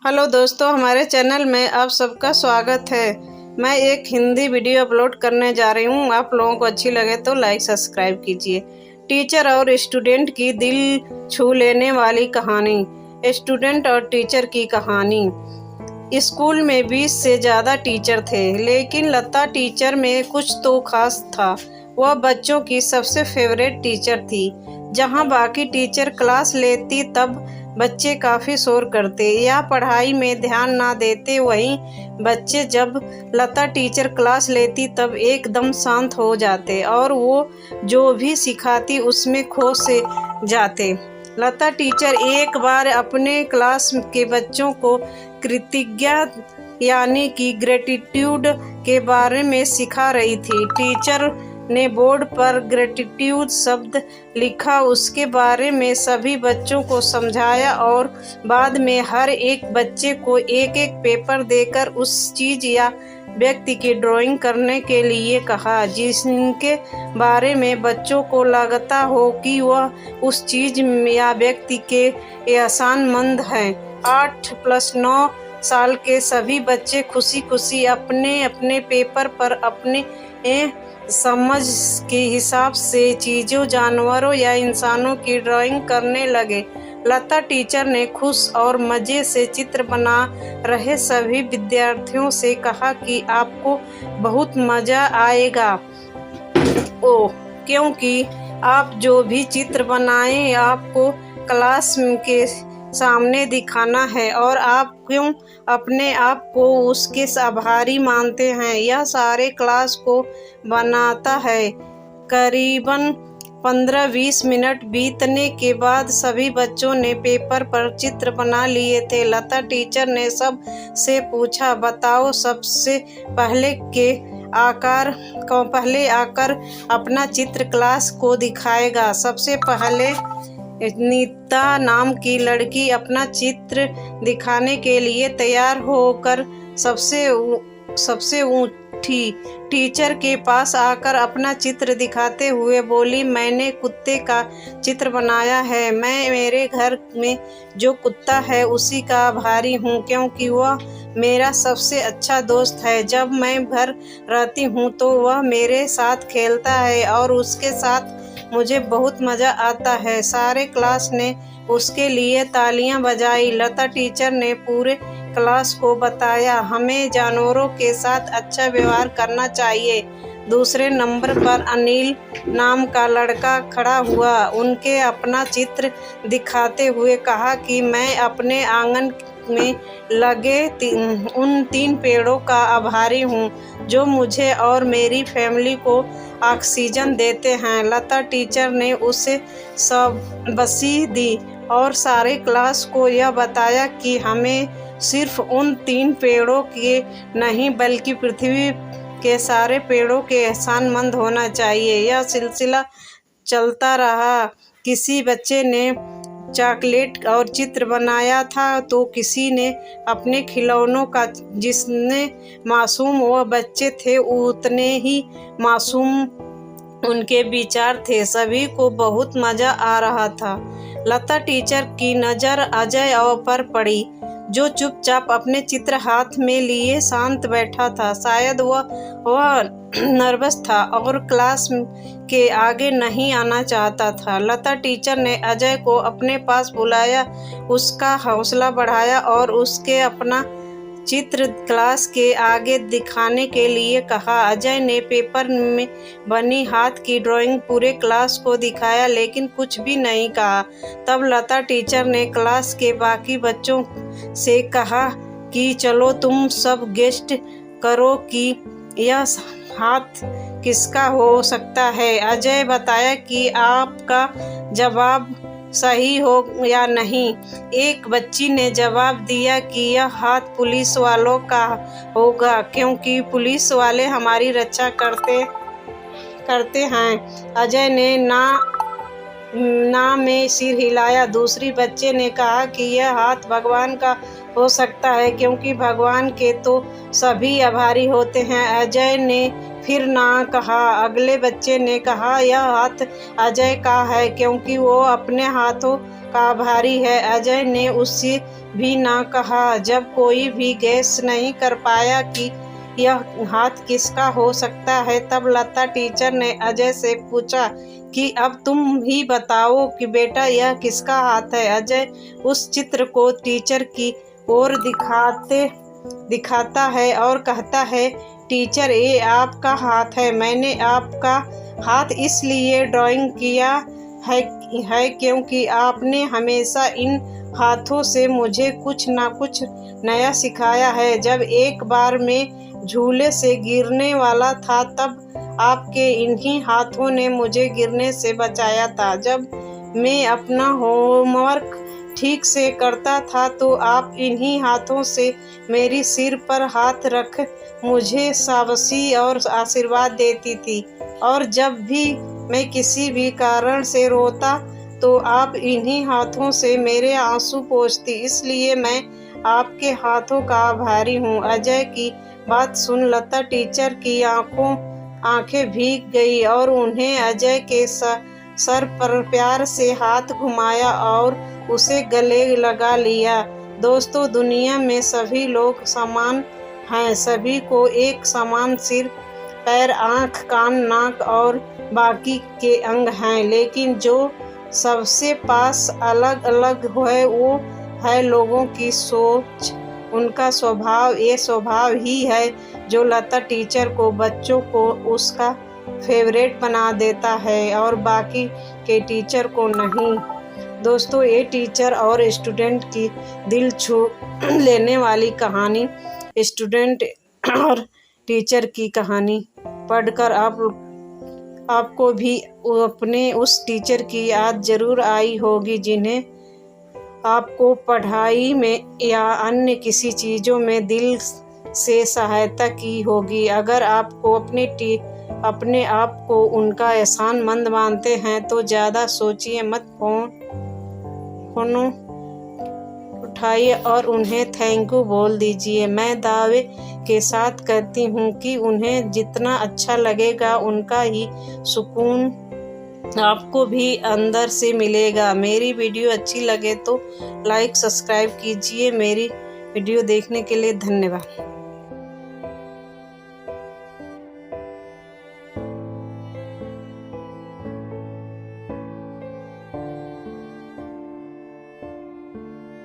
Hello दोस्तों, हमारे channel में आप सबका स्वागत है। मैं एक हिंदी वीडियो अपलोड करने जा रही हूँ। आप लोगों को अच्छी लगे तो लाइक सब्सक्राइब कीजिए। टीचर और स्टूडेंट की दिल छू लेने वाली कहानी। स्टूडेंट और टीचर की कहानी। स्कूल में 20 से ज़्यादा टीचर थे, लेकिन लता टीचर में कुछ तो खास था। वह बच्चों की सबसे फेवरेट टीचर थी। जहाँ बाकी टीचर क्लास लेती तब बच्चे काफ़ी शोर करते या पढ़ाई में ध्यान ना देते, वहीं बच्चे जब लता टीचर क्लास लेती तब एकदम शांत हो जाते और वो जो भी सिखाती उसमें खो से जाते। लता टीचर एक बार अपने क्लास के बच्चों को कृतज्ञता यानी कि ग्रेटिट्यूड के बारे में सिखा रही थी। टीचर ने बोर्ड पर ग्रेटिट्यूड शब्द लिखा, उसके बारे में सभी बच्चों को समझाया और बाद में हर एक बच्चे को एक एक पेपर देकर उस चीज़ या व्यक्ति की ड्राइंग करने के लिए कहा जिनके बारे में बच्चों को लगता हो कि वह उस चीज़ या व्यक्ति के एहसानमंद हैं। 8+9 साल के सभी बच्चे खुशी खुशी अपने अपने पेपर पर अपने समझ के हिसाब से चीज़ों, जानवरों या इंसानों की ड्राइंग करने लगे। लता टीचर ने खुश और मज़े से चित्र बना रहे सभी विद्यार्थियों से कहा कि आपको बहुत मज़ा आएगा, क्योंकि आप जो भी चित्र बनाएं आपको क्लास के सामने दिखाना है और आप क्यों अपने आप को उसके आभारी मानते हैं, यह सारे क्लास को बनाता है। करीबन 15-20 मिनट बीतने के बाद सभी बच्चों ने पेपर पर चित्र बना लिए थे। लता टीचर ने सब से पूछा, बताओ सबसे पहले आकर अपना चित्र क्लास को दिखाएगा। सबसे पहले नीता नाम की लड़की अपना चित्र दिखाने के लिए तैयार होकर सबसे ऊँची टीचर के पास आकर अपना चित्र दिखाते हुए बोली, मैंने कुत्ते का चित्र बनाया है। मैं मेरे घर में जो कुत्ता है उसी का आभारी हूँ, क्योंकि वह मेरा सबसे अच्छा दोस्त है। जब मैं घर रहती हूँ तो वह मेरे साथ खेलता है और उसके साथ मुझे बहुत मज़ा आता है। सारे क्लास ने उसके लिए तालियां बजाई। लता टीचर ने पूरे क्लास को बताया, हमें जानवरों के साथ अच्छा व्यवहार करना चाहिए। दूसरे नंबर पर अनिल नाम का लड़का खड़ा हुआ। उनके अपना चित्र दिखाते हुए कहा कि मैं अपने आंगन में लगे उन 3 पेड़ों का आभारी हूँ जो मुझे और मेरी फैमिली को ऑक्सीजन देते हैं। लता टीचर ने उसे शाबाशी दी और सारे क्लास को यह बताया कि हमें सिर्फ उन 3 पेड़ों के नहीं बल्कि पृथ्वी के सारे पेड़ों के एहसानमंद होना चाहिए। यह सिलसिला चलता रहा। किसी बच्चे ने चॉकलेट और चित्र बनाया था तो किसी ने अपने खिलौनों का। जिसने मासूम वह बच्चे थे उतने ही मासूम उनके विचार थे। सभी को बहुत मज़ा आ रहा था। लता टीचर की नज़र अजय पर पड़ी, जो चुपचाप अपने चित्र हाथ में लिए शांत बैठा था। शायद वह नर्वस था और क्लास के आगे नहीं आना चाहता था। लता टीचर ने अजय को अपने पास बुलाया, उसका हौसला बढ़ाया और उसके अपना चित्र क्लास के आगे दिखाने के लिए कहा। अजय ने पेपर में बनी हाथ की ड्राइंग पूरे क्लास को दिखाया, लेकिन कुछ भी नहीं कहा। तब लता टीचर ने क्लास के बाकी बच्चों से कहा कि चलो तुम सब गेस्ट करो कि यह हाथ किसका हो सकता है। अजय बताया कि आपका जवाब सही हो या नहीं। एक बच्ची ने जवाब दिया कि यह हाथ पुलिस वालों का होगा, क्योंकि पुलिस वाले हमारी रक्षा करते हैं। अजय ने ना में सिर हिलाया। दूसरी बच्चे ने कहा कि यह हाथ भगवान का हो सकता है, क्योंकि भगवान के तो सभी आभारी होते हैं। अजय ने फिर ना कहा। अगले बच्चे ने कहा यह हाथ अजय का है, क्योंकि वो अपने हाथों का आभारी है। अजय ने उससे भी ना कहा। जब कोई भी गैस नहीं कर पाया कि यह हाथ किसका हो सकता है, तब लता टीचर ने अजय से पूछा कि अब तुम ही बताओ कि बेटा यह किसका हाथ है। अजय उस चित्र को टीचर की ओर दिखाता है और कहता है, टीचर ये आपका हाथ है। मैंने आपका हाथ इसलिए ड्राइंग किया है क्योंकि आपने हमेशा इन हाथों से मुझे कुछ ना कुछ नया सिखाया है। जब एक बार मैं झूले से गिरने वाला था, तब आपके इन्हीं हाथों ने मुझे गिरने से बचाया था। जब मैं अपना होमवर्क ठीक से करता था, तो आप इन्हीं हाथों से मेरी सिर पर हाथ रख मुझे शाबाशी और आशीर्वाद देती थी। और जब भी मैं किसी भी कारण से रोता, तो आप इन्हीं हाथों से मेरे आंसू पोंछती। इसलिए मैं आपके हाथों का आभारी हूँ। अजय की बात सुन लता टीचर की आंखें भीग गई और उन्हें अजय के सर पर प्यार से हाथ घुमाया और उसे गले लगा लिया। दोस्तों, दुनिया में सभी लोग समान हैं। सभी को एक समान सिर, पैर, आँख, कान, नाक और बाकी के अंग हैं, लेकिन जो सबसे पास अलग अलग है वो है लोगों की सोच, उनका स्वभाव। ये स्वभाव ही है जो लता टीचर को, बच्चों को उसका फेवरेट बना देता है और बाकी के टीचर को नहीं। दोस्तों, ये टीचर और स्टूडेंट की दिल छू लेने वाली कहानी, स्टूडेंट और टीचर की कहानी पढ़कर आपको भी अपने उस टीचर की याद जरूर आई होगी, जिन्हें आपको पढ़ाई में या अन्य किसी चीज़ों में दिल से सहायता की होगी। अगर आपको अपने आप को उनका एहसानमंद मानते हैं तो ज़्यादा सोचिए मत, फोन उठाइए और उन्हें थैंक यू बोल दीजिए। मैं दावे के साथ कहती हूँ कि उन्हें जितना अच्छा लगेगा, उनका ही सुकून आपको भी अंदर से मिलेगा। मेरी वीडियो अच्छी लगे तो लाइक, सब्सक्राइब कीजिए। मेरी वीडियो देखने के लिए धन्यवाद।